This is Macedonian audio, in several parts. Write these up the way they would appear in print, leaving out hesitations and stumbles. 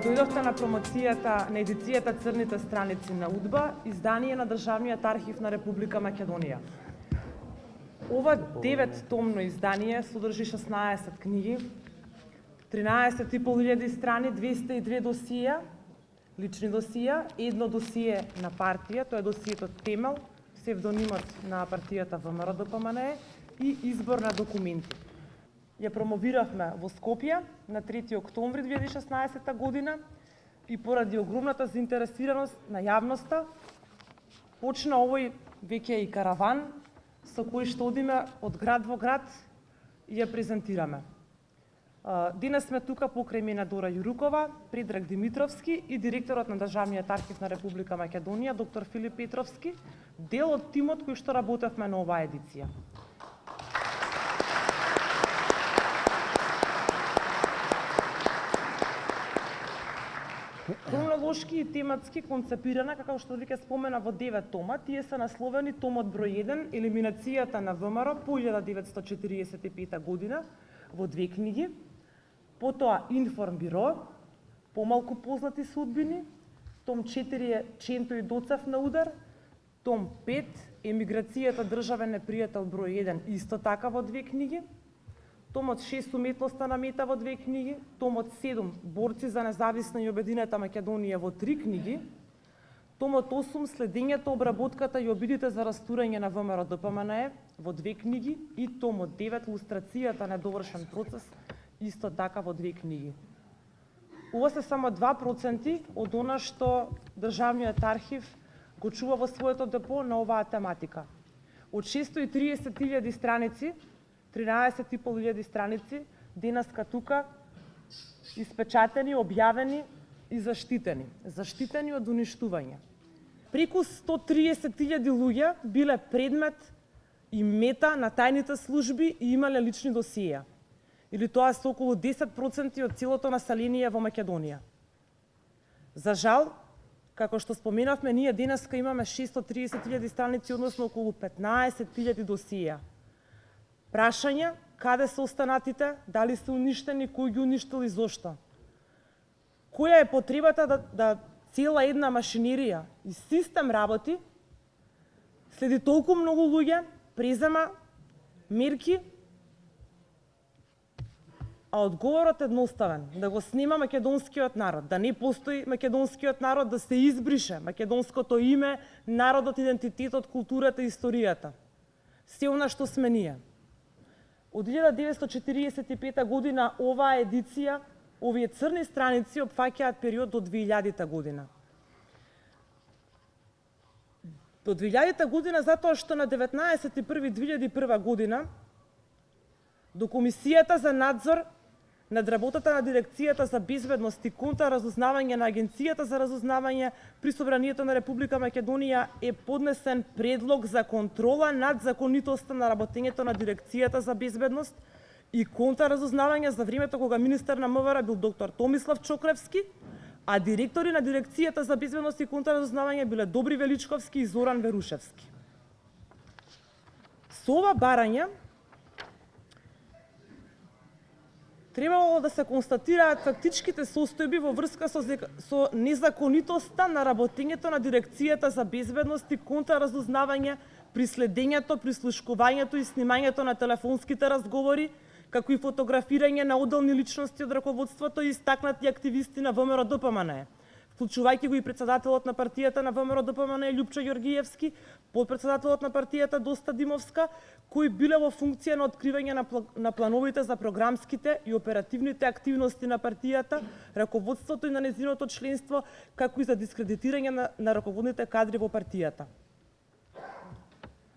Дојдовте на промоцијата на едицијата Црните страници на УДБА, издание на Државниот архив на Република Македонија. Ова 9-томно издание содржи 16 книги, 13.500 страни, 202 досија, лични досија, едно досие на партија, тоа е досието Темел, псевдонимот на партијата ВМРО-ДПМНЕ и избор на документи. Ја промовиравме во Скопје на 3 октомври 2016 година и поради огромната заинтересираност на јавноста почна овој веќе и караван со кој што одиме од град во град и ја презентираме. Денес сме тука покрај мене Дора Јурукова, Предраг Димитровски и директорот на Државниот архив на Република Македонија, доктор Филип Петровски, дел од тимот кој што работевме на оваа едиција. Хронолошки и тематски концепирана, како што веќе спомена, во 9 тома. Тие се насловени томот број 1, елиминацијата на ВМРО по 1945 година, во 2 книги. Потоа Информбиро, помалку познати судбини. Том 4 е Ченто и Доцев на удар. Том 5, Емиграцијата државен непријател број 1, исто така во 2 книги. Томот 6, Уметноста на мета во 2 книги. Томот 7, Борци за независна и обединета Македонија во 3 книги. Томот 8, Следењето, обработката и обидите за растурање на ВМРО-ДПМНЕ во 2 книги и томот 9, Лустрацијата на недовршен процес, исто така во 2 книги. Ова се само 2% од она што Државниот архив го чува во своето депо на оваа тематика. Од 630.000 страници, 13.500 страници, денеска тука, испечатени, објавени и заштитени. Заштитени од уништување. Преку 130.000 луѓе биле предмет и мета на тајните служби и имале лични досија. Или тоа се околу 10% од целото население во Македонија. За жал, како што споменавме, ние денеска имаме 630.000 страници, односно околу 15.000 досија. Прашања, каде се останатите, дали се уништени, кој ги уништил и зошто? Која е потребата да цела една машинерија и систем работи, следи толку многу луѓе, презема мерки, а одговорот е едноставен, да го снима македонскиот народ, да не постои македонскиот народ, да се избрише македонското име, народот, идентитетот, културата и историјата. Се она што сме ние. Од 1945 година оваа едиција, овие црни страници опфаќаат период до 2000 година. До 2000 година затоа што на 19.1.2001 година до Комисијата за надзор над работата на Дирекцијата за безбедност и контраразузнавање на Агенцијата за разузнавање при Собранието на Република Македонија е поднесен предлог за контрола над законитоста на работењето на Дирекцијата за безбедност и контраразузнавање за времето кога министер на МВР бил доктор Томислав Чокревски, а директори на Дирекцијата за безбедност и контраразузнавање биле Добри Величковски и Зоран Верушевски. Со ова барање требало да се констатираат фактичките состојби во врска со незаконитоста на работењето на Дирекцијата за безбедност и контраразузнавање при следењето, прислушкувањето и снимањето на телефонските разговори, како и фотографирање на одделни личности од раководството и истакнати активисти на ВМРО-ДПМНЕ, вклучувајќи го и председателот на партијата на ВМРО-ДПМНЕ Љупчо Ѓоргиевски, подпредседателот на партијата Доста Димовска, кои биле во функција на откривање на плановите за програмските и оперативните активности на партијата, раководството и на нејзиното членство, како и за дискредитирање на раководните кадри во партијата.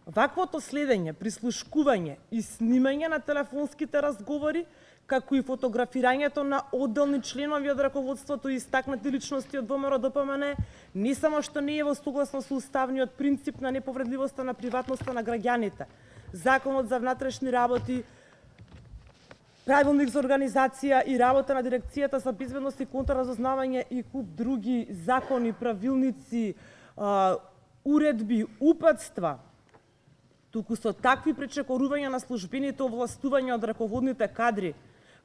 Ваквото следење, прислушкување и снимање на телефонските разговори, како и фотографирањето на одделни членови од раководството и истакнати личности од ВМРО-ДПМНЕ, не само што не е во согласно со уставниот принцип на неповредливоста на приватноста на граѓаните, Законот за внатрешни работи правилник за организација и работа на дирекцијата за безбедност и контраразузнавање и куп други закони, правилници, уредби, упатства. Туку со такви пречекорувања на службените овластувања од раководните кадри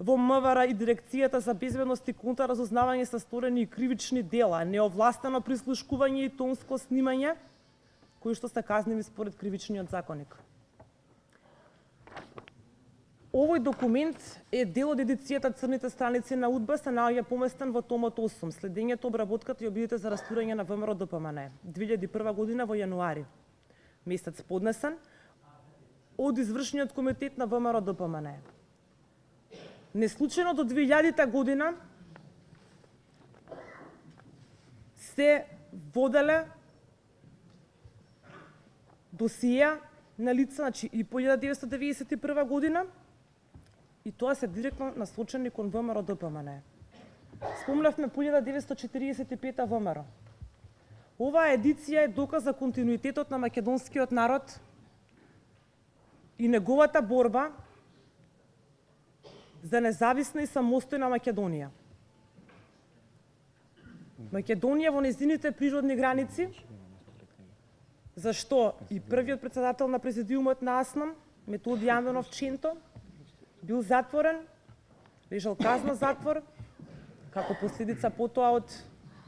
во МВР и дирекцијата за безбедност и контраразузнавање се сторени и кривични дела, неовластено прислушкување и тонско снимање, кои што се казниви според кривичниот законник. Овој документ е дел од едицијата Црните страници на УДБА, се наоѓа поместен во томот 8, следењето, обработката и обидите за растурање на ВМРО ДПМН, 2001 година во јануари месец поднесен од извршниот комитет на ВМРО ДПМН. Неслучајно до 2000 година се воделе досија на лица, значи и по 1991 година, и тоа се директно насочени кон ВМРО ДПМН. Спомнавме по 1945 ВМРО. Оваа едиција е доказ за континуитетот на македонскиот народ и неговата борба за независна и самостојна Македонија. Македонија во нејзините природни граници, зашто и првиот председател на президиумот на АСНАМ, Методи Јанданов Ченто, бил затворен, лежал казна затвор, како последица потоа од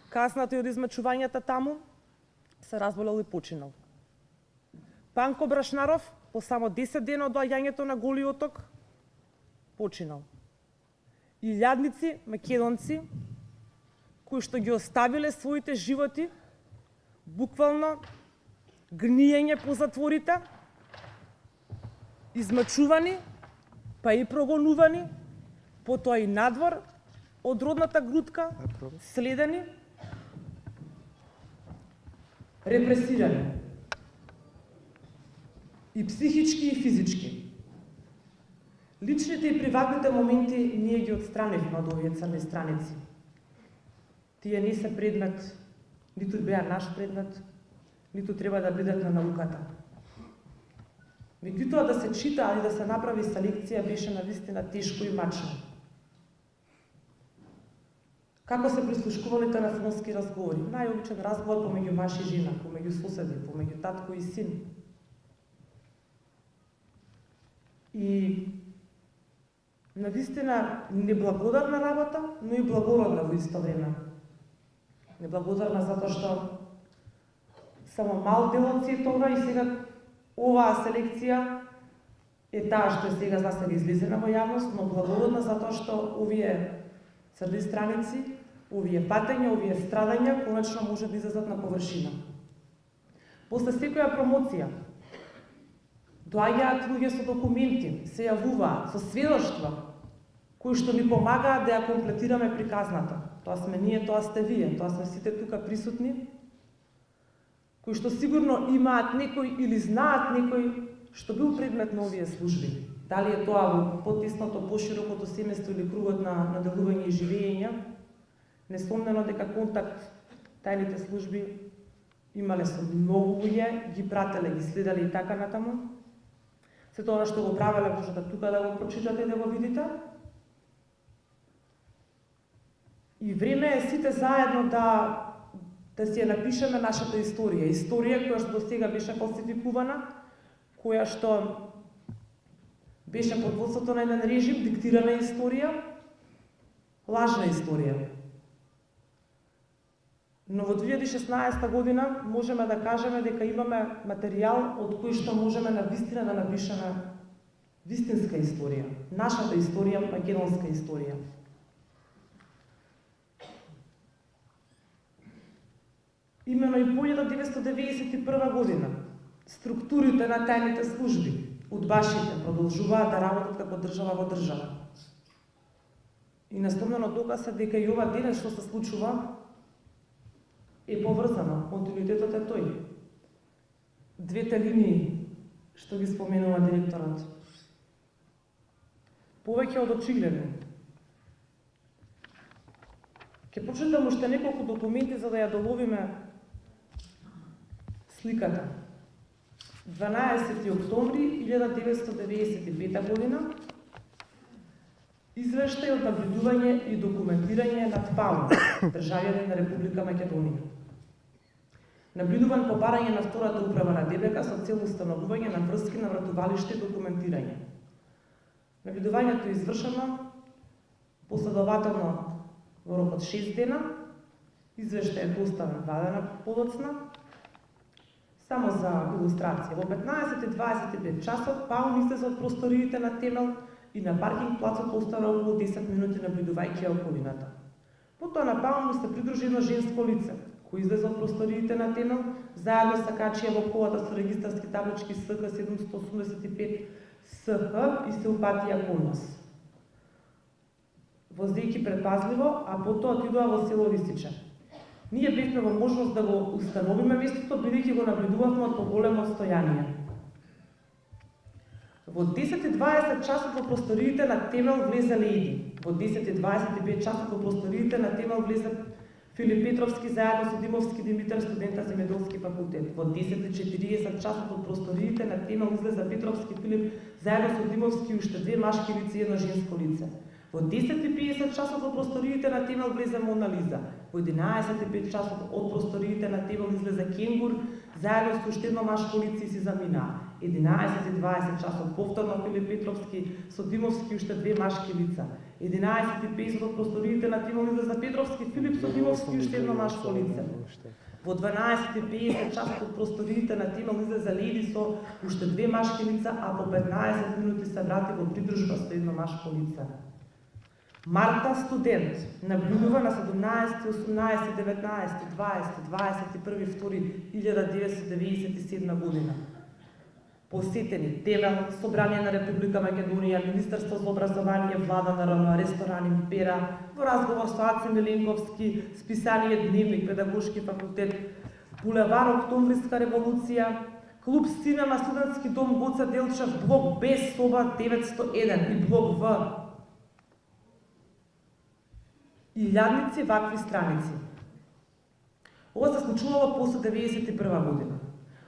казната и од измачувањата таму, се разболел и починал. Панко Брашнаров, по само 10 дена од доаѓањето на Голи Оток, починал. Илјадници македонци, кои што ги оставиле своите животи, буквално гниење по затворите, измачувани, па и прогонувани, потоа и надвор од родната грудка, следени, репресирани. И психички и физички. Личните и приватните моменти ние ги отстранивме од овие црни страници. Тие не се предмет, ниту беа наш предмет, ниту треба да бидат на науката. Меѓутоа да се чита и да се направи селекција беше навистина тешко и мачно. Како се прислушкували телефонски разговори? Најобичен разговор помеѓу маж и жена, помеѓу соседи, помеѓу татко и син. И навистина неблагодарна работа, но и благородна во исто време. Неблагодарна затоа што само мал дел од сето ова и сега оваа селекција е таа што е сега за сега излезена во јавност, но благородна затоа што овие црни страници, овие патења, овие страдања конечно може да излезат на површина. После секоја промоција доаѓаат луѓе со документи, се јавуваат со сведоштва кои што ни помагаат да ја комплетираме приказната. Тоа сме ние, тоа сте вие, тоа сме сите тука присутни, кои што сигурно имаат некој или знаат некој што бил предмет на овие служби. Дали е тоа во потесното, поширокото семејство или кругот на делување и живење, несомнено дека контакт тајните служби имале со многу луѓе, ги прателе, ги следеле и така натаму. Се тоа што го правеле можете тука да го прочитате и да го видите. И време е сите заедно да си ја напишеме нашата историја. Историја која што до сега беше фалсификувана, која што беше под водството на еден режим, диктирана историја, лажна историја. Но во 2016 година можеме да кажеме дека имаме материјал од кој што можеме навистина да напишеме вистинска историја, нашата историја, македонска историја. Имено и по 1991 година структурите на тајните служби, удбашите, продолжуваат да работат како држава во држава. И насловно доказ е дека и ова денес што се случува е поврзано, континуитетот е тој. Двете линии што ги споменува директорот. Повеќе од очигледно. Ќе прочитам уште неколку документи за да ја доловиме сликата. 12 октомври 1995 година Извештај од набљудување и документирање над Пауна, државјанин на Република Македонија. Набљудуван по барање на втората управа на ДБК со цел установување на врски на вратувалиште и документирање. Набљудувањето е извршено последователно во рок од 6 дена, извештај е доставен 2 дена подоцна. Само за илустрација, во 15:25 часот Паун излезе од просториите на Темел и на паркинг плацот остана околу 10 минути набљудувајќи околината. Потоа на Паун му се придружи едно женско лице, кој излезе од просториите на Темел, заедно са качија во колата со регистарски таблички СК 785 СХ и се упатија кон нас. Возејќи предпазливо, а потоа отидоа во село Рисиче. Ние бевме во можност да го установиме местото, бидејќи го набљудувавме од поголемо отстојание. Во 10:20 часот во просториите на Темел влезе Лејди. Во 10:25 часот во просториите на Темел влезе Филип Петровски заедно со Димовски Димитар, студент на Земјоделски факултет. Во 10:40 часот од просториите на Темел излезе Петровски Филип заедно со Димовски уште 2 машки лица и едно женско лице. Во 10:50 часот во просториите на Темел влезе Мона Лиза. Во 11:05 часот од просториите на Темел излезе Кенгур заедно со уште едно машко лице и си заминаа. 11:20 часот повторно Филип Петровски со Димовски уште 2 машки лица. 11:50 од просториите на Темел излезе Петровски Филип со Димовски уште едно машко лице. Во 12:50 часот од просториите на Темел излезе Лејди со уште 2 машки лица, а по 15 минути се врати во придружба со едно машко лице. Марта студент набљудува на 17, 18, 19, 20, 21, 1997 година. Посетени Темел, Собрание на Република Македонија, Министерство за образование, Влада на РН, ресторан Импера, во разговор со Аце Миленковски, списание Дневник, Педагошки факултет, булевар Октомвриска револуција, клуб Синема, студентски дом Гоце Делчев, блок Б, соба 901 и блок В. Илјадници вакви страници. Ова се случувало после 91 година.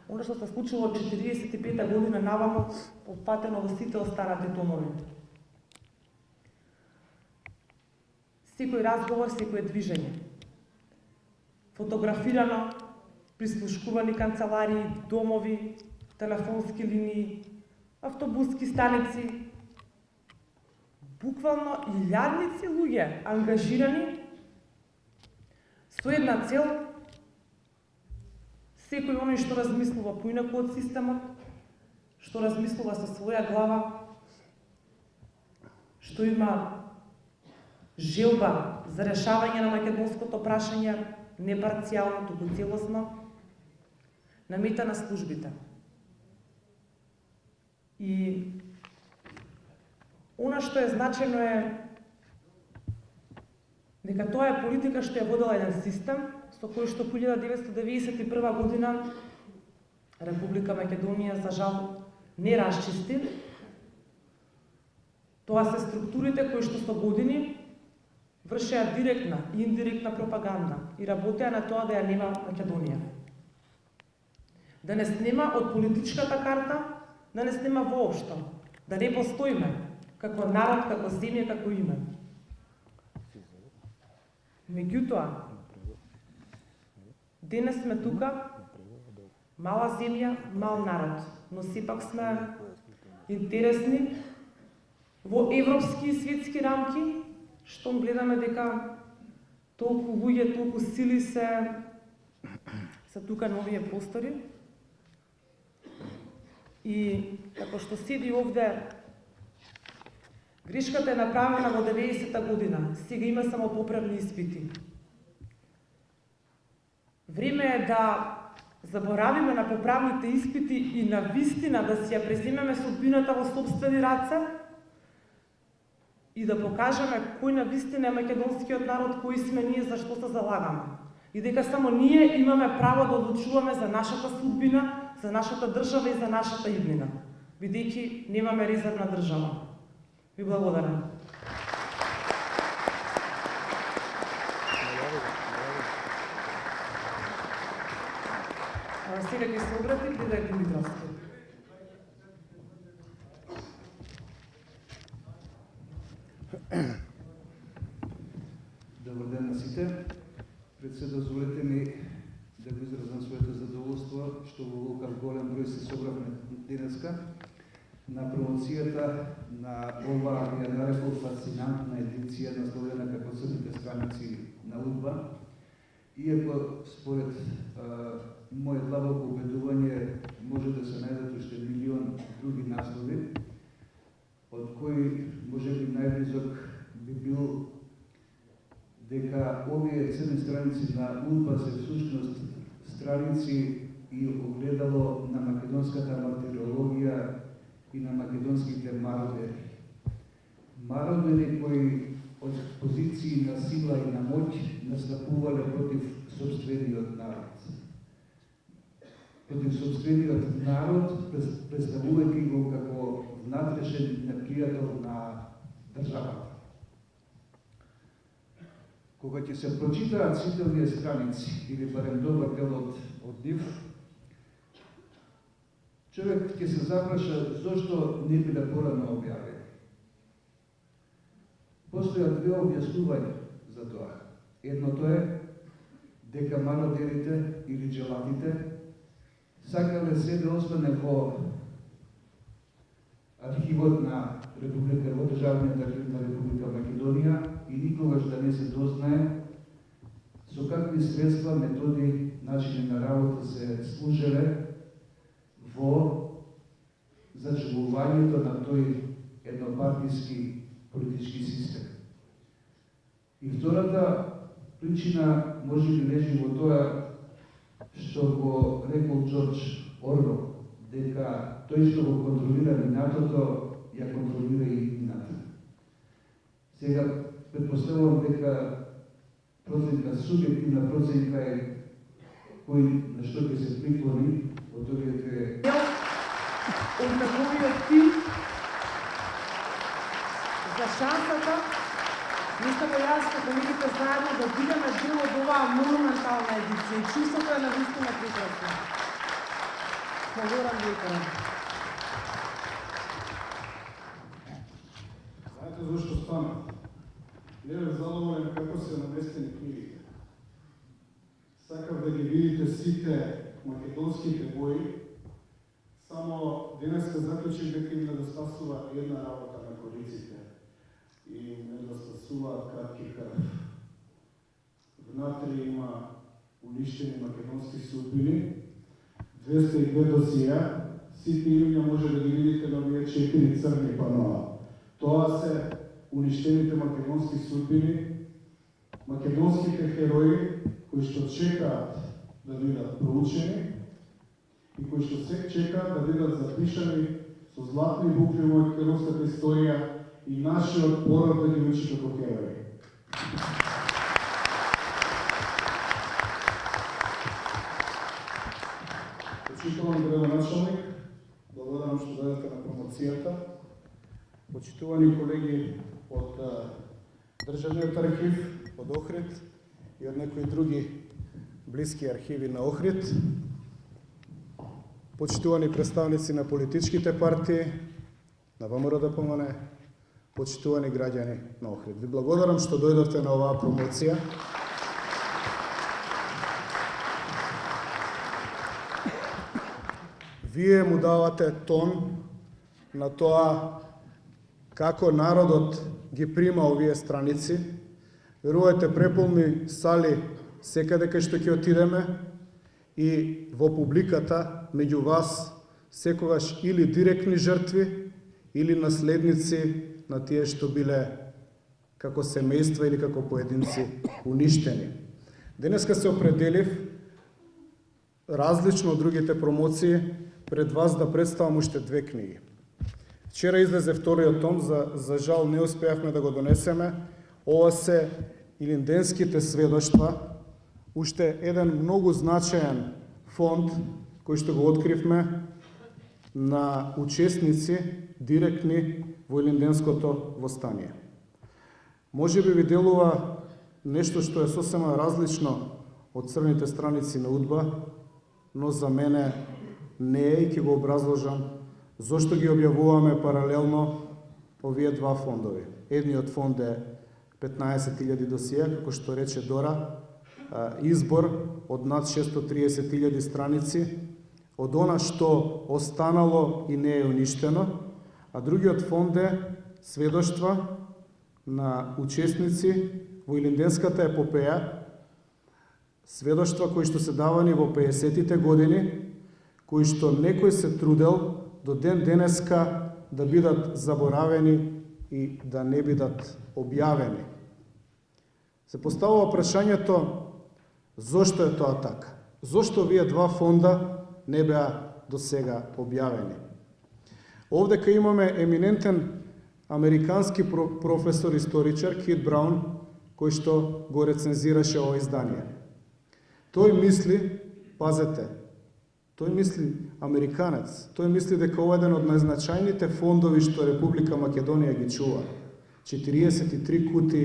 Оно што се случило од 45 година наваму, опатено во сите останати томови. Секој разговор, секој движење. Фотографирано, прислушкувани канцеларии, домови, телефонски линии, автобуски станици, буквално илјадници луѓе ангажирани со една цел, секој оној што размислува поинаку од системот, што размислува со своја глава, што има желба за решавање на македонското прашање, не парцијално, туку целосно, намета на службите. И она што е значено е дека тоа е политика што ја водела еден систем со кој што 1991 година Република Македонија за жал не расчисти. Тоа се структурите кои што со години вршеа директна и индиректна пропаганда и работеа на тоа да ја нема Македонија. Да не снема од политичката карта, да не снема воопшто, да не постоиме како народ, како земја, како име. Меѓутоа, денес сме тука, мала земја, мал народ, но сепак сме интересни во европски и светски рамки, што гледаме дека толку луѓе, толку сили се тука на овие простори. И како што седи овде, грешката е направена во 90-та година, сега има само поправни испити. Време е да заборавиме на поправните испити и на вистина да си ја преземеме судбината во сопствени раце и да покажеме кој на вистина е македонскиот народ, кои сме ние, за што се залагаме. И дека само ние имаме право да одлучуваме за нашата судбина, за нашата држава и за нашата иднина, бидејќи немаме резервна држава. Ви благодарам. Сега ќе се обрати Предраг Димитровски. што во оваков голем број се собравме денеска на промоцијата на ова, ја нарекол, фасцинантна едиција насловена како црните страници на УДБА. Иако според мојот длабоко убедување може да се најдат уште милион други наслови, од кои можеби најблизок би бил дека овие црни страници на УДБА се всушност страници и огледало на македонската мартирологија и на македонските мародери. Мародери кои од позиции на сила и на моќ настапувале против собствениот народ. Против собствениот народ, представувајќи го како внатрешен непријател на државата. Кога ќе се прочитаат сите овие страници, или барем добар дел од нив, човек ќе се запраша зошто не биле порано објавени. Постојат две објаснувања за тоа. Едното е дека мародерите или джелатите сакале се да остане во архивот на Република, во Државниот архив на Република Македонија и никогаш да не се дознае со какви средства, методи, начини на работа се служеле во зачувувањето на тој еднопартиски политички систем. И втората причина може би лежи во тоа што го рекол Джордж Орвел, дека тој што го контролира минатото, ја контролира и иднината. Сега, предпоставувам дека проценка, субјективна проценка е кој на што ќе се приклони од овие две. Од неговиот тим за шансата, мислам јас со колегите заедно да бидеме дел од оваа монументална едиција и чувството е навистина прекрасно. Благодарам ви. Знаете зашто стана? Не бев задоволен како се наместени книгите. Сакав да ги видите сите македонските бои, само денеска заклучив дека им недостасува една работа на кориците и недостасува кратки крв. Внатре има уништени македонски судбини, 202 досија, сите имиња може да ги видите на овие 4 црни паноа. Тоа се уништените македонски судбини, македонските херои кои што чекаат да бидат проучени и кои што се чекаат да бидат запишани со златни букви во македонската историја и нашиот пород да ги учи како херои. Почитуван градоначалник, благодарам што дојдете на промоцијата. Почитувани колеги од Државниот архив, од Охрид и од некои други блиски архиви на Охрид. Почитувани представници на политичките партии, на ВМРО-ДПМН, почитувани граѓани на Охрид. Ви благодарам што дојдовте на оваа промоција. Вие му давате тон на тоа како народот ги прима овие страници. Верувајте, преполни сали секаде кај што ќе отидеме и во публиката меѓу вас секогаш или директни жртви или наследници на тие што биле како семејства или како поединци уништени. Денеска се определив, различно од другите промоции, пред вас да представам уште две книги. Вчера излезе вториот том, за жал не успеавме да го донесеме. Ова се Илинденските сведоштва, уште еден многу значаен фонд кој што го откривме на учесници директни во Илинденското востание. Може би ви делува нешто што е сосема различно од црните страници на УДБА, но за мене не е и ќе го образложам зошто ги објавуваме паралелно овие два фондови. Едниот фонд е 15.000 досија, како што рече Дора, избор од над 630.000 страници од она што останало и не е уништено, а другиот фонд е сведоштва на учесници во Илинденската епопеја, сведоштва кои што се давани во 50-тите години, кои што некој се трудел до ден денеска да бидат заборавени и да не бидат објавени. Се поставува прашањето зошто е тоа така? Зошто овие два фонда не беа до сега објавени? Овдека имаме еминентен американски професор историчар Кит Браун, кој што го рецензираше ова издание. Тој мисли, пазете, тој мисли американец, тој мисли дека ова е еден од најзначајните фондови што Република Македонија ги чува. 43 кути,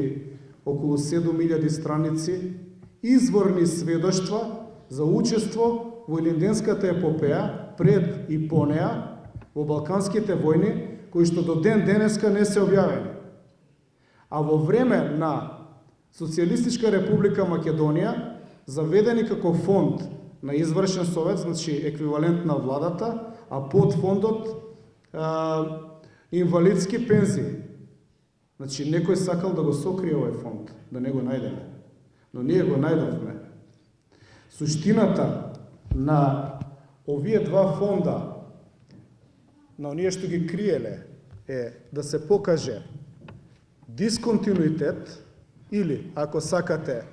околу 7000 страници, изворни сведоштва за учество во Илинденската епопеја пред и по неа во Балканските војни, кои што до ден денеска не се објавени. А во време на Социјалистичка Република Македонија заведени како фонд на извршен совет, значи еквивалент на владата, а под фондот инвалидски пензии. Значи некој сакал да го сокрие овој фонд, да не го најдеме. Но ние го најдовме. Суштината на овие два фонда, на оние што ги криеле, е да се покаже дисконтинуитет или, ако сакате,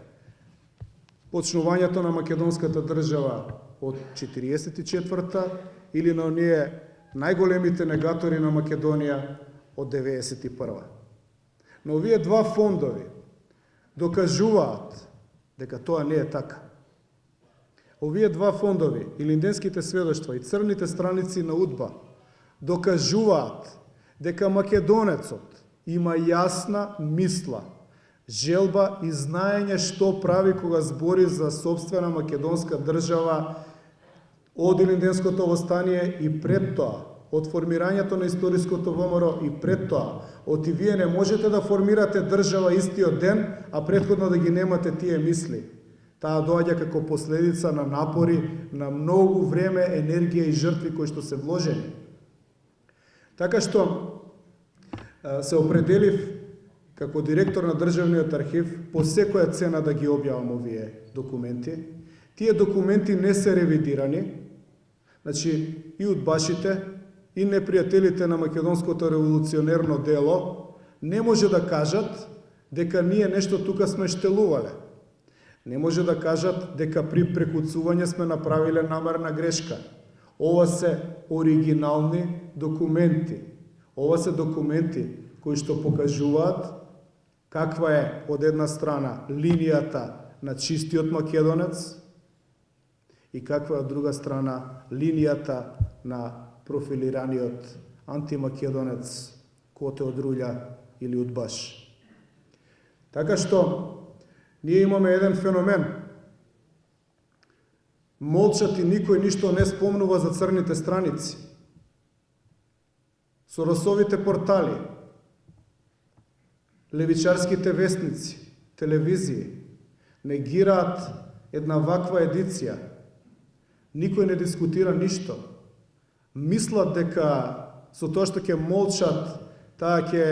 почнувањето на македонската држава од 44-та или на оние најголемите негатори на Македонија од 91-та. Но овие два фондови докажуваат дека тоа не е така. Овие два фондови, Илинденските сведоштва и црните страници на УДБА, докажуваат дека македонецот има јасна мисла, желба и знаење што прави кога збори за сопствена македонска држава од Илинденското востание и пред тоа, од формирањето на историското ВМРО и пред тоа, оти вие не можете да формирате држава истиот ден, а претходно да ги немате тие мисли. Таа доаѓа како последица на напори, на многу време, енергија и жртви кои што се вложени. Така што се определив како директор на Државниот архив по секоја цена да ги објавам овие документи. Тие документи не се ревидирани, значи и удбашите, и непријателите на македонското револуционерно дело не може да кажат дека ние нешто тука сме штелувале. Не може да кажат дека при прекуцување сме направиле намерна грешка. Ова се оригинални документи. Ова се документи кои што покажуваат каква е од една страна линијата на чистиот македонец и каква е од друга страна линијата на профилираниот антимакедонец Коте од Рулја или удбаш. Така што ние имаме еден феномен. Молчат и никој ништо не спомнува за црните страници. Соросовите портали, левичарските вестници, телевизии негираат една ваква едиција. Никој не дискутира ништо. Мислат дека со тоа што ќе молчат, таа ќе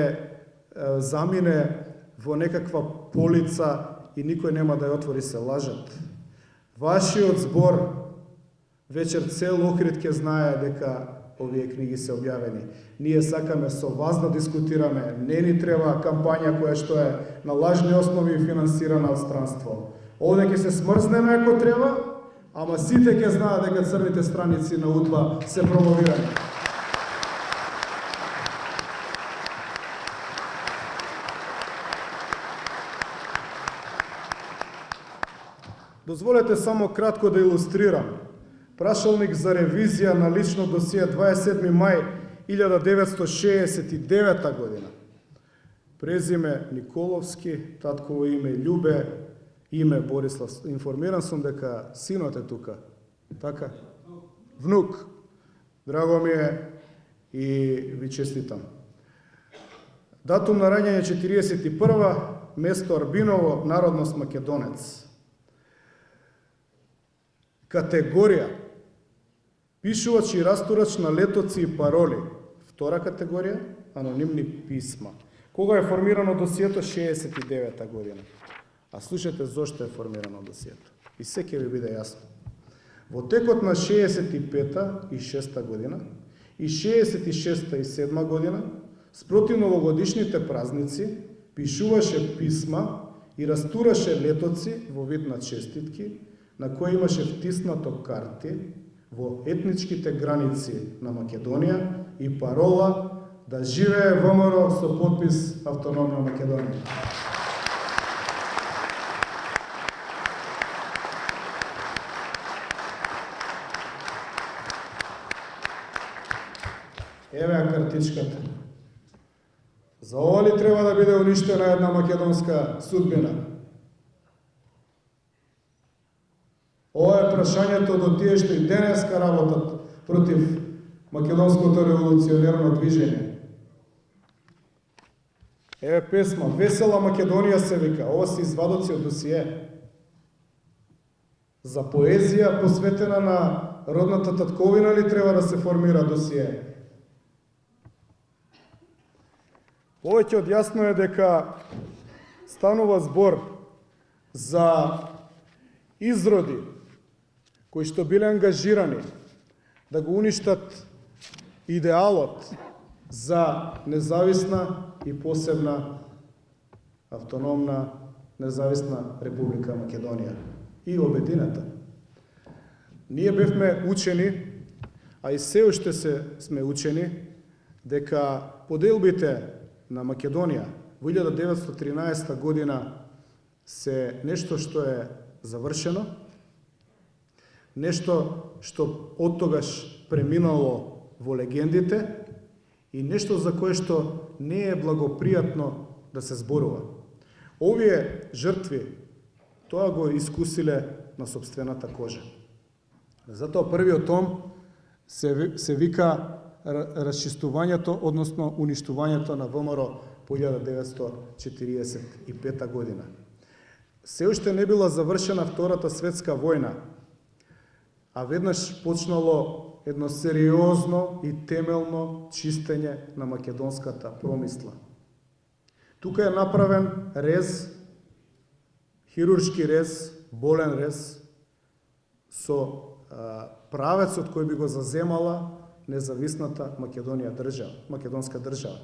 замине во некаква полица и никој нема да ја отвори, се лажат. Вашиот збор вечер цел Охрид ќе знае дека овие книги се објавени. Ние сакаме со вас да дискутираме, не ни треба кампања која што е на лажни основи и финансирана од странство. Овде ќе се смрзнеме ако треба, ама сите ќе знаат дека црните страници на УДБА се промовирани. Дозволете само кратко да илустрирам. Прашалник за ревизија на лично досие 27 мај 1969 година. Презиме Николовски, татково име Љубе, име Борислав. Информиран сум дека синот е тука. Така? Внук. Драго ми е и ви честитам. Датум на раѓање 41, место Арбиново, народност македонец. Категорија Пишувач и растурач на летоци и пароли. Втора категорија, анонимни писма. Кога е формирано досието? 69-та година. А слушате зошто е формирано досието. И се ќе ви биде јасно. Во текот на 65-та и 6-та година и 66-та и 7-та година, спроти новогодишните празници, пишуваше писма и растураше летоци во вид на честитки, на кои имаше втиснато карти во етничките граници на Македонија и парола да живее ВМРО со подпис Автономна Македонија. Еве ја картичката. За ова ли треба да биде уништена една македонска судбина? Ова е прашањето до тие што и денеска работат против македонското револуционерно движење. Еве песма, Весела Македонија се вика, ова се извадоци од досие. За поезија посветена на родната татковина ли треба да се формира досие? Повеќе од јасно е дека станува збор за изроди кои што биле ангажирани да го уништат идеалот за независна и посебна автономна независна Република Македонија и обединета. Ние бевме учени, а и се уште сме учени, дека поделбите на Македонија во 1913 година се нешто што е завршено, нешто што оттогаш преминало во легендите и нешто за кое што не е благопријатно да се зборува. Овие жртви тоа го искусиле на сопствената кожа. Затоа првиот том се вика расчистувањето, односно уништувањето на ВМРО по 1945 година. Се уште не била завршена Втората светска војна, а веднаш почнало едно сериозно и темелно чистење на македонската промисла. Тука е направен рез, хируршки рез, болен рез, со правецот кој би го заземала независната македонска држава.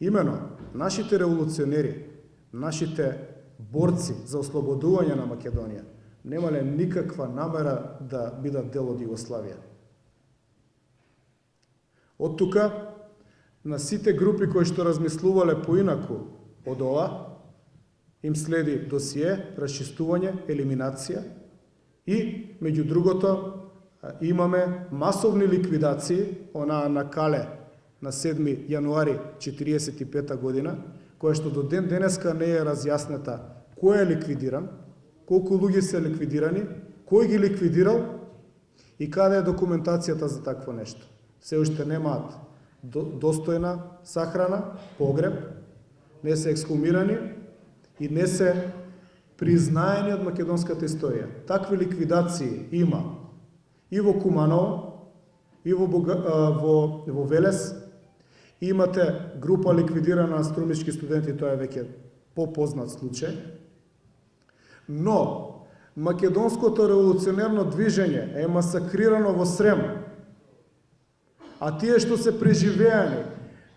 Имено, нашите револуционери, нашите борци за ослободување на Македонија немале никаква намера да бидат дел од Југославија. Од тука, на сите групи кои што размислувале поинаку од ова, им следи досие, расчистување, елиминација и, меѓу другото, имаме масовни ликвидации, онаа на Кале на 7 јануари 1945 година, која што до ден денеска не е разјаснета кој е ликвидиран, колку луѓе се ликвидирани, кој ги ликвидирал и каде е документацијата за такво нешто. Се уште немаат достојна сахрана, погреб, не се ексхумирани и не се признаени од македонската историја. Такви ликвидации има и во Куманово, и во Велес. Имате група ликвидирана на струмички студенти, тоа е веќе попознат случај. Но македонското револуционерно движење е масакрирано во Срем, а тие што се преживеани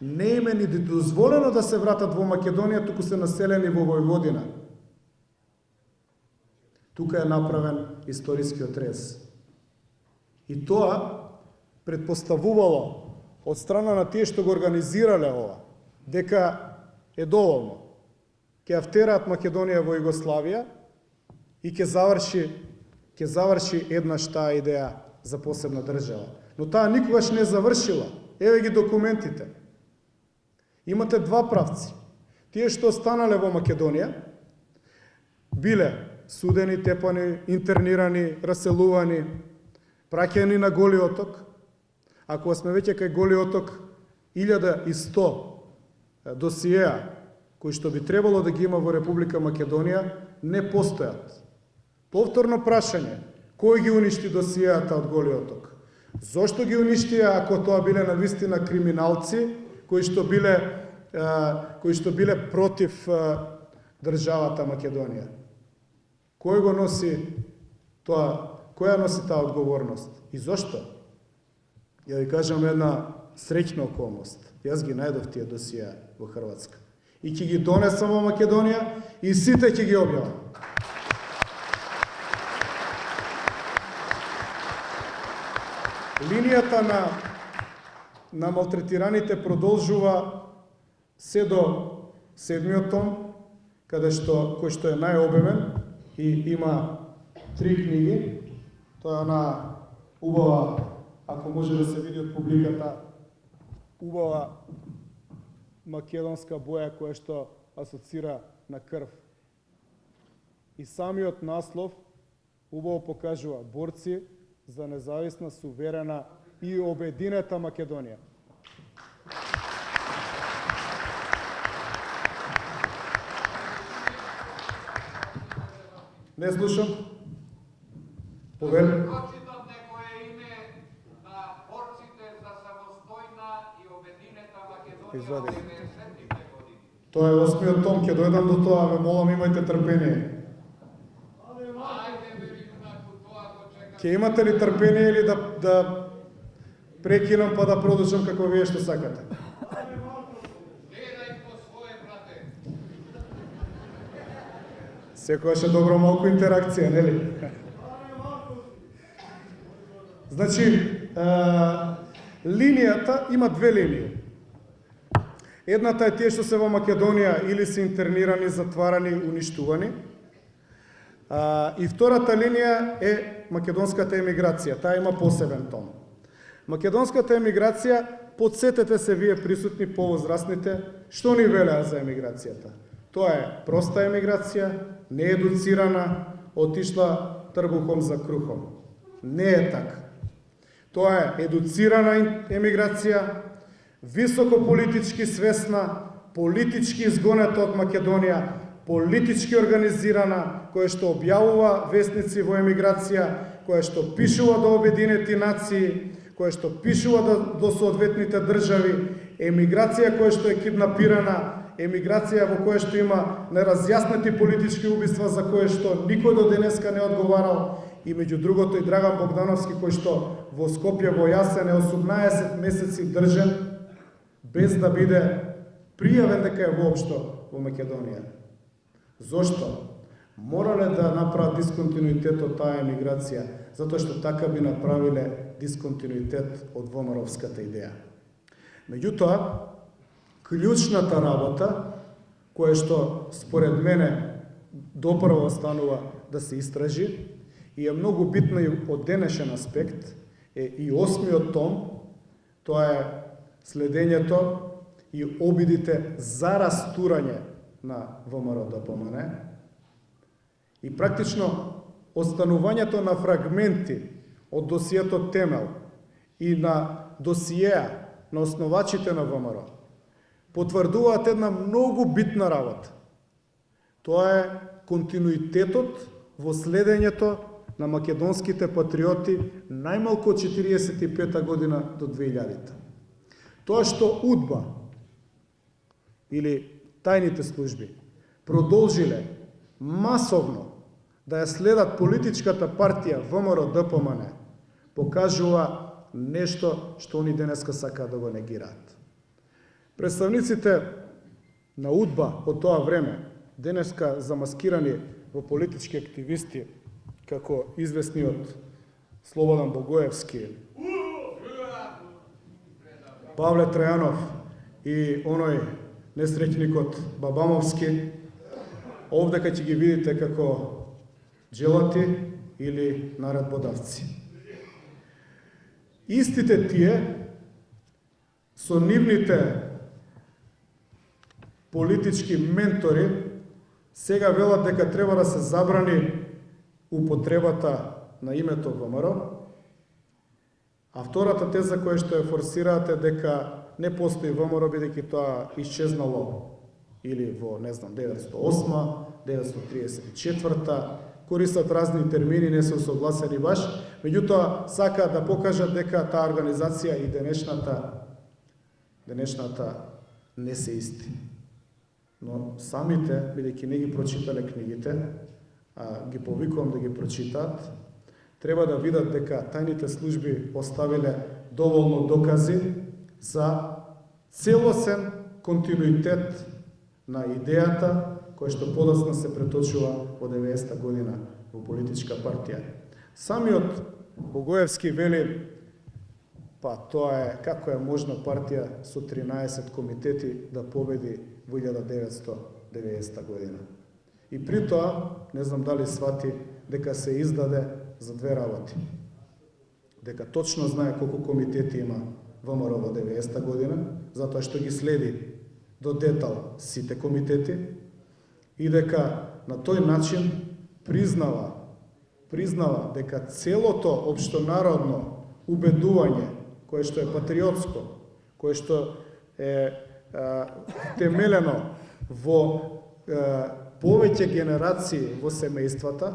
не им е ни дозволено да се вратат во Македонија, туку се населени во Војводина. Тука е направен историскиот рез. И тоа предпоставувало од страна на тие што го организирале ова, дека е доволно. Ќе ја втераат Македонија во Југославија и ќе заврши еднаш таа идеја за посебна држава. Но таа никогаш не завршила. Еве ги документите. Имате два правци. Тие што останале во Македонија биле судени, тепани, интернирани, раселувани, праќани на Голи оток. Ако сме веќе кај Голи оток, 1100 досиеа кои што би требало да ги има во Република Македонија не постојат. Повторно прашање, кој ги уништи досиеата од Голи оток? Зошто ги уништија ако тоа биле навистина криминалци кои што биле против државата Македонија? Кој го носи тоа? Која носи таа одговорност? И зошто? Ја ви кажам една среќна околност. Јас ги најдов тие досија во Хрватска. И ќе ги донесам во Македонија и сите ќе ги објавам. Линијата на малтретираните продолжува се до 7-миот том, кој што е најобемен и има 3 книги. Тоа е на убава, ако може да се види од публиката, убава македонска боја која што асоцира на крв. И самиот наслов убаво покажува борци за независна, суверена и обединета Македонија. Не слушам. Повели. Прочитам некое име на борците за самостојна и обединета Македонија во 90-тите години. Тоа е 8-миот том, ќе дојдам до тоа, ве молам, имајте трпение. Ќе имате ли трпение или да прекинам па да продолжам како вие што сакате? Гледај по свое, брате. Секогаш е добро малку интеракција, нели? Значи, линијата има две линии. Едната е тие што се во Македонија или се интернирани, затварани, уништувани. И втората линија е македонската емиграција. Таа има посебен том. Македонската емиграција, подсетете се вие присутни повозрастните, што ни велеа за емиграцијата. Тоа е проста емиграција, неедуцирана, отишла трбухом за крухом. Не е така. Тоа е едуцирана емиграција, високо политички свесна, политички изгонета од Македонија, политички организирана, која што објавува вестници во емиграција, која што пишува до Обединети нации, која што пишува до соодветните држави, емиграција која што е киднапирана, емиграција во која што има неразјаснети политички убиства за која што никој до денеска не одговарал, и меѓу другото и Драган Богдановски кој што во Скопје во Јасен е 18 месеци држен без да биде пријавен дека е воопшто во Македонија. Зошто? Морале да направат дисконтинуитет од таа емиграција, затоа што така би направиле дисконтинуитет од ВМРО-вската идеја. Меѓутоа, клучната работа, која што според мене допрво станува да се истражи и е многу битна и од денешен аспект, е и 8-миот том, тоа е следењето и обидите за растурање на ВМРО-ДПМН и практично останувањето на фрагменти од досието Темел и на досиеа на основачите на ВМРО потврдуваат една многу битна работа. Тоа е континуитетот во следењето на македонските патриоти најмалку од 45 година до 2000. Тоа што УДБА или тајните служби продолжиле масовно да ја следат политичката партија ВМРО-ДПМН, покажува нешто што они денеска сакаат да го негираат. Представниците на УДБА од тоа време, денеска замаскирани во политички активисти, како известниот Слободан Богоевски, Павле Трајанов и оној несреќникот Бабамовски, овдека ќе ги видите како джелати или наредбодавци. Истите тие со нивните политички ментори сега велат дека треба да се забрани употребата на името ВМРО, а втората теза која што ја форсираат е дека не постои ВМРО бидејќи тоа исчезнало или во, не знам, 908, 934, користат разни термини, не се согласени баш, меѓутоа сакаат да покажат дека таа организација и денешната не се исти. Но самите, бидејќи не ги прочитале книгите, ги повикувам да ги прочитаат, треба да видат дека тајните служби оставиле доволно докази за целосен континуитет на идејата која што подоцна се преточува во 90-та година во политичка партија. Самиот Богоевски вели, па тоа е како е можно партија со 13 комитети да победи во 1990 година. И при тоа, не знам дали свати, дека се издаде за две работи. Дека точно знае колку комитети има ВМРО во 90 година, затоа што ги следи до детал сите комитети, и дека на тој начин признава дека целото општонародно убедување, кое што е патриотско, кое што е темелено во повеќе генерации во семејствата,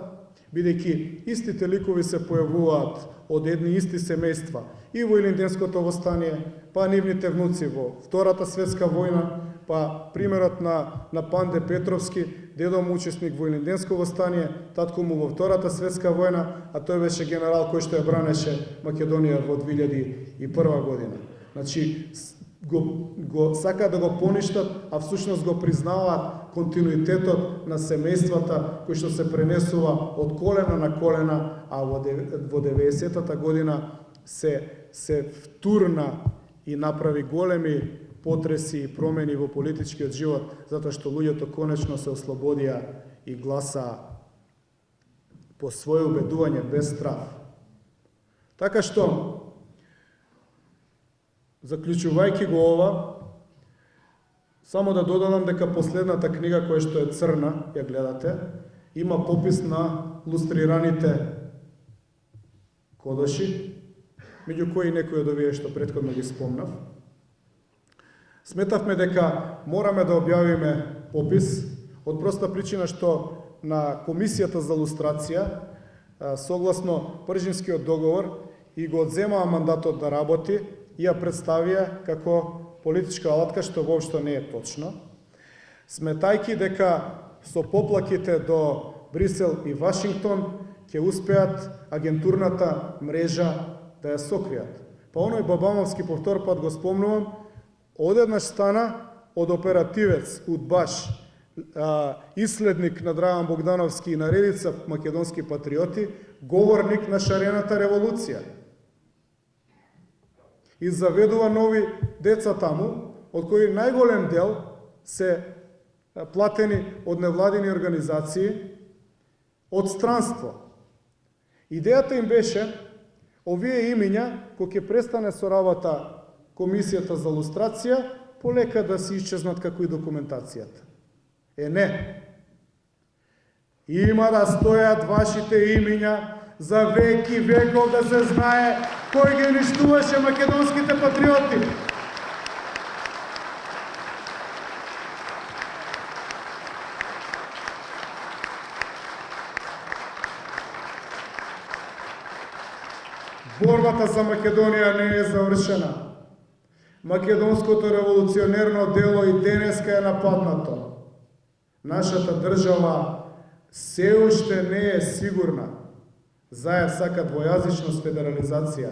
бидејќи истите ликови се појавуваат од едни исти семејства и во Илинденското востание, па нивните внуци во Втората светска војна, па примерот на Панде Петровски, дедо му учесник во Илинденско востание, татко му во Втората светска војна, а тој беше генерал кој што ја бранеше Македонија во 2001 година. Значи, го сакаат да го поништат, а всушност го признаваат континуитетот на семејствата кој што се пренесува од колена на колена, а во 90-та година се втурна и направи големи потреси и промени во политичкиот живот, затоа што луѓето конечно се ослободија и гласаа по своје убедување без страв. Така што, заклучувајќи го ова, само да додадам дека последната книга која што е црна, ја гледате, има попис на лустрираните кодоши, меѓу кои некои од овие што претходно ги спомнав. Сметавме дека мораме да објавиме попис, од проста причина што на Комисијата за лустрација, согласно Пржинскиот договор, и го одземаа мандатот да работи, и ја представија како политичка алатка, што воопшто не е точно, сметајќи дека со поплаките до Брисел и Вашингтон ќе успеат агентурната мрежа да ја сокријат. Па оној Бабамовски, по втор пат го спомнувам, одеднаш стана од оперативец, удбаш, исследник на Драган Богдановски и на редица македонски патриоти, говорник на шарената револуција. И заведува нови деца таму, од кои најголем дел се платени од невладини организации, од странство. Идејата им беше, овие имиња, кој ќе престане со работа Комисијата за лустрација, полека да се исчезнат како и документацијата. Не. Има да стојат вашите имиња за веки веков, да се знае кој ги уништуваше македонските патриоти. Борбата за Македонија не е завршена. Македонското револуционерно дело и денеска е нападнато. Нашата држава се уште не е сигурна. Заев сака двојазичност, федерализација.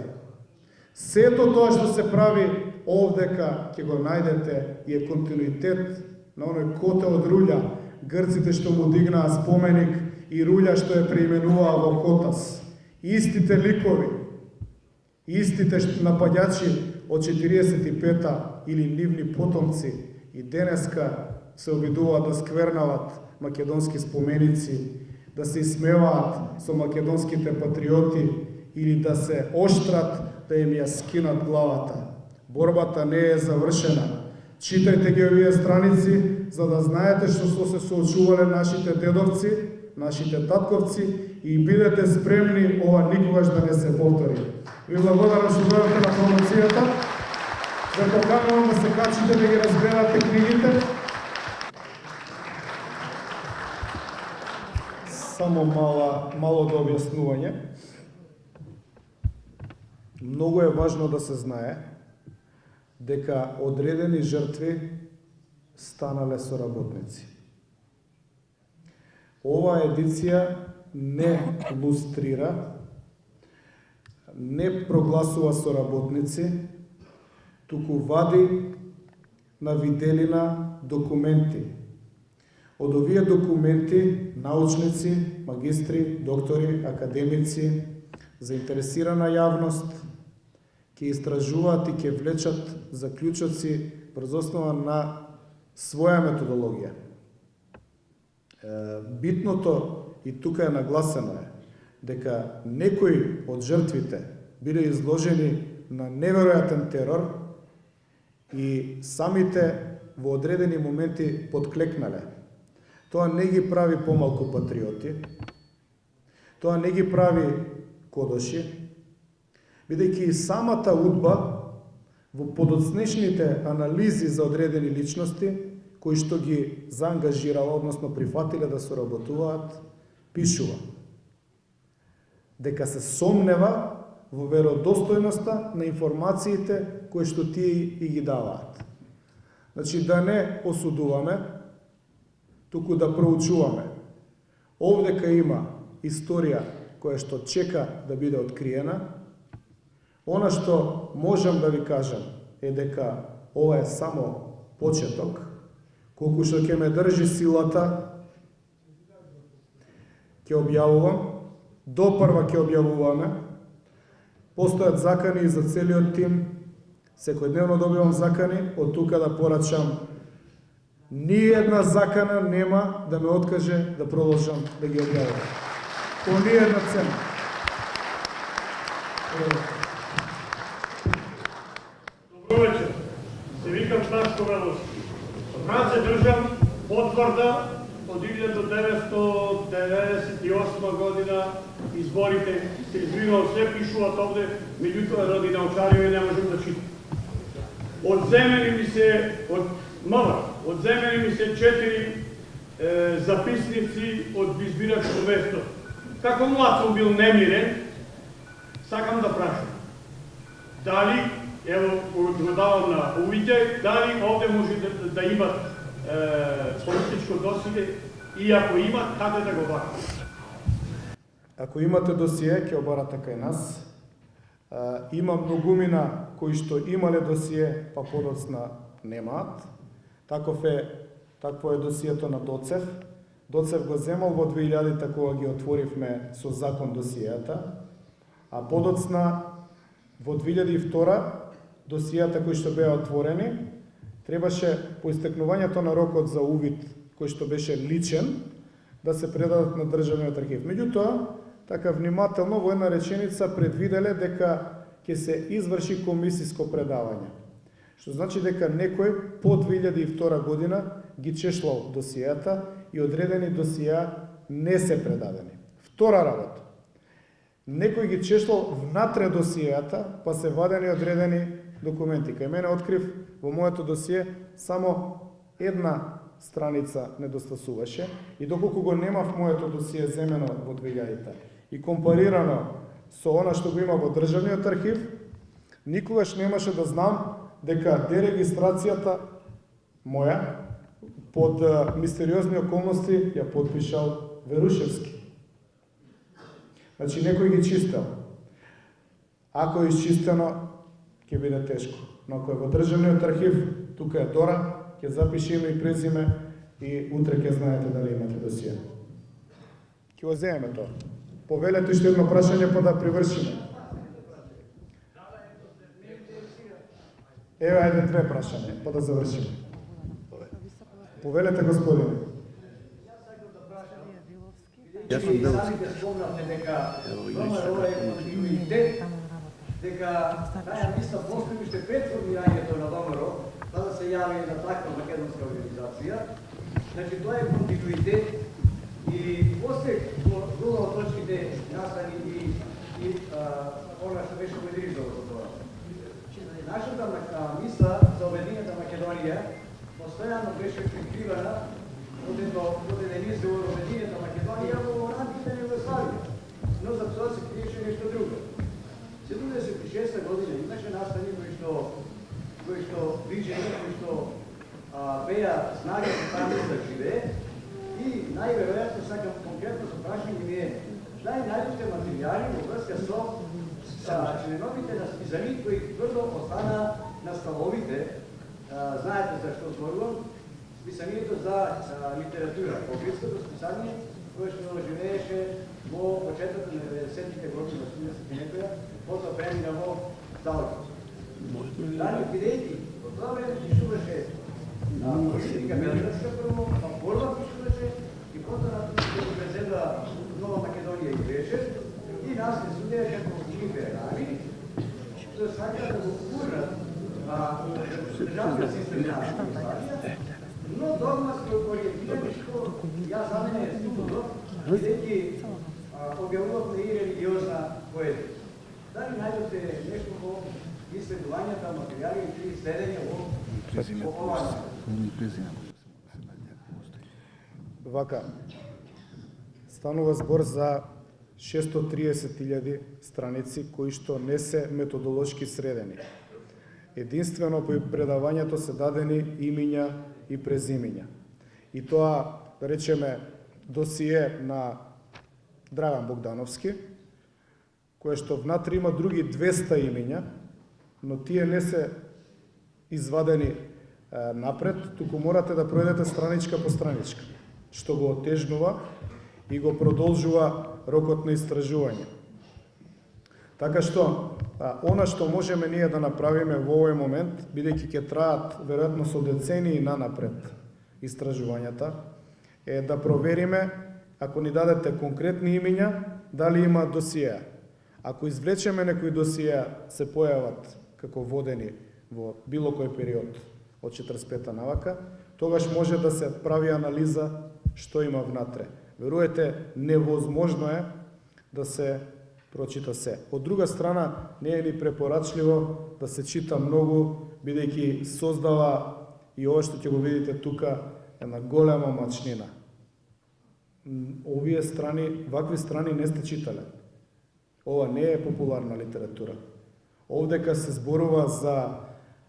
Сето тоа што се прави овдека ќе го најдете и е континуитет на оној котел од Рулја, грците што му дигнаа споменик и Рулја што е преименуваа во Котас. Истите ликови, истите нападјачи од 45-та или нивни потомци и денеска се обидуваат да сквернават македонски споменици, да се исмеваат со македонските патриоти или да се оштрат да им ја скинат главата. Борбата не е завршена. Читајте ги овие страници, за да знаете што се соочувале нашите дедовци, нашите татковци и бидете спремни ова никогаш да не се повтори. Ви благодарам што дојдовте на промоцијата. Ве поканувам да се качите да ги разгледате книгите. Само мало до објаснување. Многу е важно да се знае дека одредени жртви станале соработници. Оваа едиција не лустрира, не прогласува соработници, туку вади на виделина документи. Од овие документи научници, магистри, доктори, академици, заинтересирана јавност ќе истражуваат и ќе влечат заклучоци врз основа на своја методологија. Битното и тука е нагласено дека некои од жртвите биле изложени на неверојатен терор и самите во одредени моменти подклекнале. Тоа не ги прави помалку патриоти, тоа не ги прави кодоши, бидејќи и самата удба во подоцнешните анализи за одредени личности, кои што ги заангажирала, односно прифатиле да соработуваат, пишува дека се сомнева во веродостојноста на информациите кои што тие и ги даваат. Значи да не осудуваме, туку да проучуваме. Овдека има историја која што чека да биде откриена. Она што можам да ви кажам е дека ова е само почеток, колку што ќе ме држи силата, ќе објавувам, допрва ќе објавуваме, постојат закани за целиот тим, секојдневно добивам закани, од тука да порачам, ни една закана нема да ме откаже да продолжам да ги објавувам. По ни една цена. Добро вечер. Се викам Сташко Веловски. Од нас се држам потврда од 1998 година изборите. Се извинувам, се пишуваат овде, меѓутоа ради научариве не можам да читам. Одземени ми се четири записници од избирачко место. Како млад сум бил немирен, сакам да прашам. Дали, ево, го давам на увиѓај, дали овде може да имат политичко досие и ако имат, каде да го барат? Ако имате досие, ќе обарате кај нас. Има многумина кои што имале досие, па подоцна немаат. Такво е досието на Доцев. Доцев го земал во 2000-та кога ги отворивме со закон досијата, а подоцна во 2002 досијата кои што беа отворени, требаше по истекнувањето на рокот за увид, кој што беше личен, да се предадат на Државниот архив. Меѓутоа, така внимателно во една реченица предвиделе дека ќе се изврши комисиско предавање. Што значи дека некој по 2002 година ги чешлал досијата и одредени досија не се предадени. Втора работа. Некој ги чешлал внатре досијата, па се вадени одредени документи. Кај мене открив во моето досие само една страница недостасуваше и доколку го немав моето досие земено во 2000-та и компарирано со она што го има во Државниот архив, никогаш немаше да знам дека дерегистрацијата моја под мистериозни околности ја подпишал Верушевски. Значи некој ги чистел. Ако е изчистено, ќе биде тешко. Но ако е во Државниот архив, тука е Дора, ќе запише име и презиме и утре ќе знаете дали имате досие. Ќе го земеме тоа. Повелете уште едно прашање па да привршиме. Еве, ајде две прашања, па да завршиме. Повелете, господине. Јас сум Беловски. Спомнавте дека ВМРО е континуитет, дека таа мисла постои уште пред формирањето на ВМРО, па да се јави на таква македонска организација. Значи тоа е континуитет и после друга од точките настани и она што беше поединизало за тоа. Нашата мисла за Обединета Македонија постојано беше прикривана од еден изговор Обединета Македонија во рамките врска со членовите на списаник кои тврдо остана на столовите. Знаете зашто зборувам? Списанието за литература, Охридското списание, кое што живееше во почетокот на 90-тите години, во 80-тите, потоа премина во Залков. Дали бидејќи во тоа време пишуваше политика белградска прво, па борба пишуваше и потоа на презеда Нова Македонија и беше и нас не судееше како либерали, што сака да го гурнат државната систематика, но догматски ориентирани што ја за мене е студо, бидејќи објавувавме и религиозна поезија. Дали најдете нешто по исследувањата, материјали и следење во оваа? Вака, станува збор за 630.000 страници кои што не се методолошки средени. Единствено по предавањето се дадени имиња и презимиња. И тоа, да речеме, досие на Драган Богдановски, кое што внатре има други 200 имиња, но тие не се извадени напред, туку морате да пројдете страничка по страничка, што го отежнува и го продолжува рокот на истражување. Така што, она што можеме ние да направиме во овој момент, бидејќи ќе траат веројатно со децении нанапред истражувањата, е да провериме, ако ни дадете конкретни имиња, дали има досија. Ако извлечеме некои досија се појават како водени во било кој период од 45-та навака, тогаш може да се прави анализа што има внатре. Веруете, невозможно е да се прочита се. Од друга страна, не е ни препорачливо да се чита многу, бидејќи создава и ова што ќе го видите тука една голема мачнина. Овие страни, вакви страни не сте читале. Ова не е популарна литература. Овдека се зборува за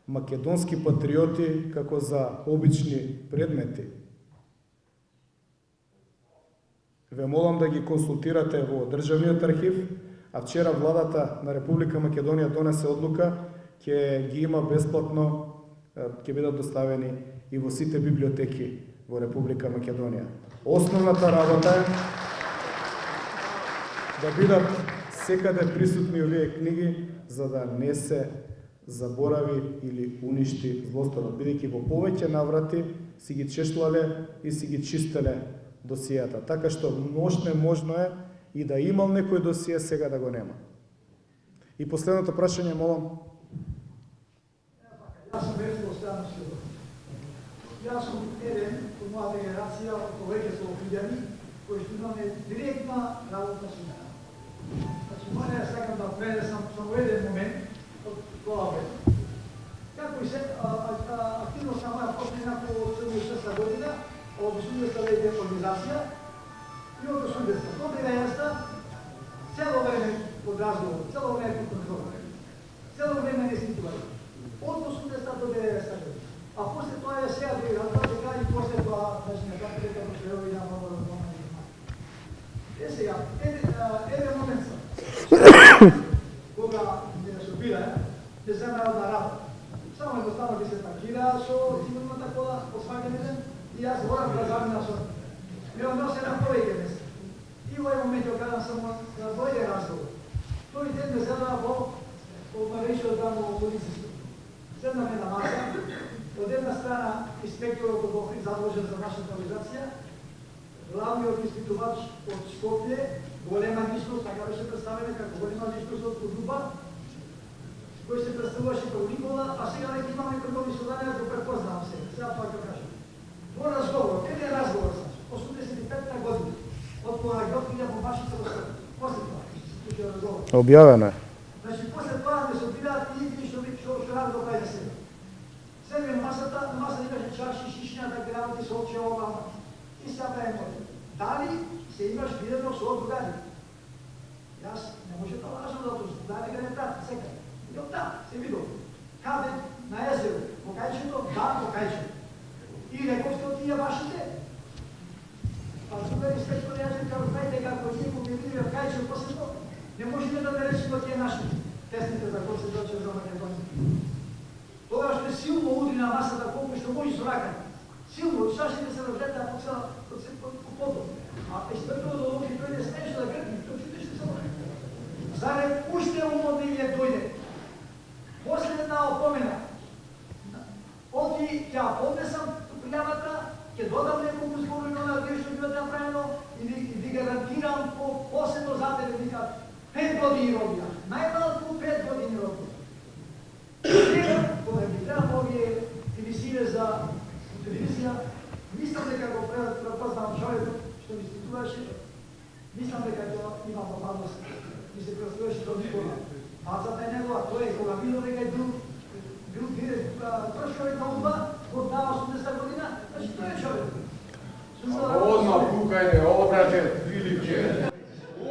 македонски патриоти како за обични предмети. Ве молам да ги консултирате во Државниот архив, а вчера владата на Република Македонија донесе одлука, ќе ги има бесплатно, ќе бидат доставени и во сите библиотеки во Република Македонија. Основната работа е да бидат секаде присутни овие книги, за да не се заборави или уништи злосторот, бидејќи во повеќе наврати си ги чешлале и си ги чистеле досијата. Така што можно е и да имал некој досие, сега да го нема. И последното прашање, молам. Јас сум Веско Становски. Јас сум еден од мојата генерација, од повеќето охриѓани, кои што имаме директна работа со мене. Значи, моја сакам да пренесам само еден момент од тоа време. Како и се активност на моја почина по 76 година, од 80-та организација, и од 80-та до 90-та, цело време под разговор, цело време под контрол, цело време не ситуација. Од 80-та до 90-та година. А после тоа е сега дека и после тоа, значи, на така дека прошлеови на мало Е сега, еден момент сам. Кога не собира, не земра да работа. Само едноставно би се паркира со зимната кола, осваќаме ден, и јас морам да заминам со ми односе на повеќе места. И во овој момент ја кажам само да дојде разговор. Тој ден ме земра во Маришо таму во полицијско. Седнаме на маса, од една страна инспекторот од Охрид задолжен за нашата организација, главниот испитувач од Скопје, голема личност, така беше представена како голема личност од Кудуба, кој се представуваше како Никола, а сега веќе имаме првови содања, го препознавам се. Сега тоа ќе кажам. Во разговор, еден разговор сам, 85-та година, од кога ги открија бомбашите во Скопје. После тоа, ќе разговор. Објавено е. Значи, после тоа не се обираат и што ради до крај на себе. Седме на масата имаше чаши, шишња, да ги работи со очи ова. И сега правим моје. Дали се имаш видено со другари? Јас не може да лажам, затоа што дали ga не прати секаде. И од там се видов. Каде? На езеро. Во Кајчето? Да, во Кајчето. И рековте од тие вашите? А тука инспектор јас кажа, знаете како ние го видиме во Кајчето после тоа, не може да со тие наши тесните за кои се доче за Македонија. Тогаш ме силно удри на масата колку што може со рака. Силно, шашите се разлета по цела, по подот. А експертот да дојде, тој не смеше да грди, тој читаше само. Зарем уште умодниле дојде. Последна опомена. Оти ќе поднесам пријавата, ќе додам неколку зборови на онаа што било направено и ви гарантирам по посебно за тебе вика 5 години робија. Најмалку 5 години робија. Сега, кога ги треба овие дивизија за телевизија, мислам дека го препознавам човекот што ми ституваше, мислам дека тоа има попадност и се представуваше до Никола. А за да негова, тој кога видел дека бил прв човек на УДБА, од 80 година, значи тој е човек. Одма пукајте, обрате, Филипче.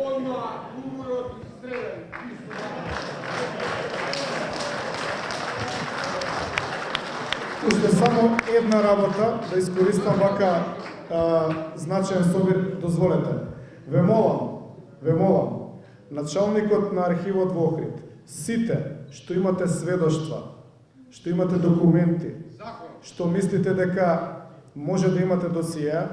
Одма уморот стрелен. Уште само една работа да искористам вака значаен собир, дозволете. Ве молам, началникот на архивот во Охрид, сите што имате сведоштва, што имате документи, што мислите дека може да имате досија,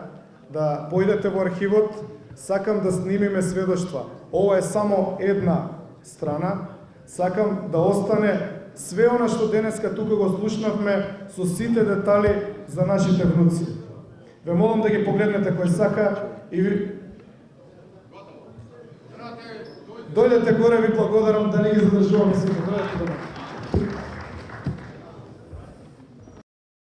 да појдете во архивот, сакам да снимиме сведоштва. Ова е само една страна, сакам да остане све она што денеска тука го слушнавме со сите детали за нашите внуци. Ве молам да ги погледнете кој сака и ви дојдете горе, ви благодарам да не ги задржуваме сите.